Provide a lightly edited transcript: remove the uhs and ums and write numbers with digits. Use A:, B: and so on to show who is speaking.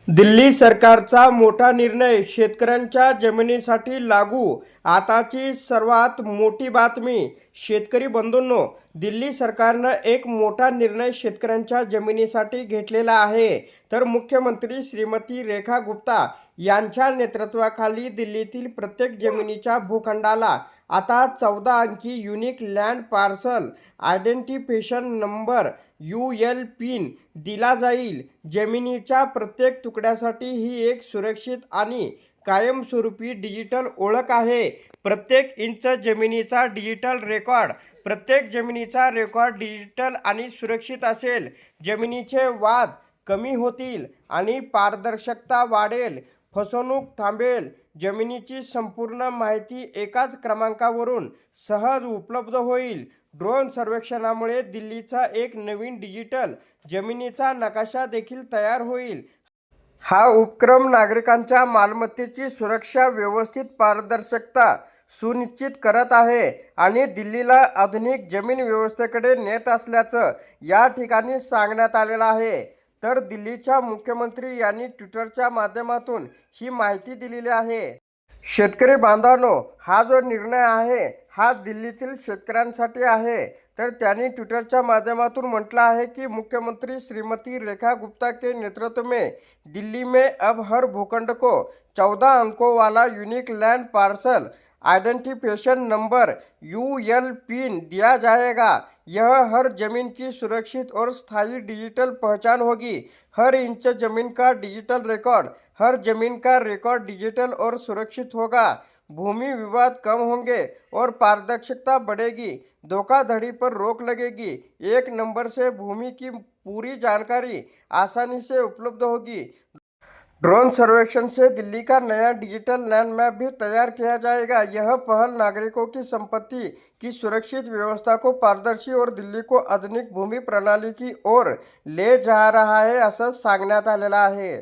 A: दिल्ली सरकारचा मोठा निर्णय शेतकऱ्यांच्या जमिनीसाठी लागू। आताची सर्वात मोठी बातमी शेतकरी बंधूंनो, दिल्ली सरकारनं एक मोठा निर्णय शेतकऱ्यांच्या जमिनीसाठी घेतलेला आहे। तर मुख्यमंत्री श्रीमती रेखा गुप्ता यांच्या नेतृत्वाखाली दिल्लीतील प्रत्येक जमिनीच्या भूखंडाला आता 14 अंकी unique land parcel identification number UL pin दिला जाईल। जमिनीच्या प्रत्येक तुकड्यासाठी ही एक सुरक्षित आणि कायमस्वरूपी डिजिटल ओळख आहे। प्रत्येक इंच जमिनीचा रेकॉर्ड डिजिटल आणि सुरक्षित असेल। जमिनीचे वाद कमी होतील आणि पारदर्शकता वाढेल, फसवणूक थांबेल। जमिनीची संपूर्ण माहिती एकाच क्रमांकावरून सहज उपलब्ध होईल। ड्रोन सर्वेक्षणामुळे दिल्लीचा एक नवीन डिजिटल जमिनीचा नकाशा देखील तयार होईल। हा उपक्रम नागरिकांच्या मालमत्तेची सुरक्षा, व्यवस्थित पारदर्शकता सुनिश्चित करत आहे आणि दिल्लीला आधुनिक जमीन व्यवस्थेकडे नेत असल्याचं या ठिकाणी सांगण्यात आलेलं आहे। तर दिल्लीच्या मुख्यमंत्री यांनी ट्विटरच्या माध्यमातून ही माहिती दिलेली आहे। शेतकरी बांधवांनो, हा जो निर्णय आहे हा दिल्लीतील शेतकऱ्यांसाठी आहे। तर त्यांनी ट्विटरच्या माध्यमातून म्हटलं आहे की मुख्यमंत्री श्रीमती रेखा गुप्ता के नेतृत्व में दिल्ली में अब हर भूखंड को 14 अंकों वाला unique land parcel identification number UL pin दिया जाएगा। यह हर जमीन की सुरक्षित और स्थायी डिजिटल पहचान होगी। हर इंच जमीन का रिकॉर्ड डिजिटल और सुरक्षित होगा। भूमि विवाद कम होंगे और पारदर्शिता बढ़ेगी। धोखाधड़ी पर रोक लगेगी। एक नंबर से भूमि की पूरी जानकारी आसानी से उपलब्ध होगी। ड्रोन सर्वेक्षण से दिल्ली का नया डिजिटल लैंड मैप भी तैयार किया जाएगा। यह पहल नागरिकों की संपत्ति की सुरक्षित व्यवस्था को पारदर्शी और दिल्ली को आधुनिक भूमि प्रणाली की ओर ले जा रहा है, असं सांगण्यात आलेलं आहे।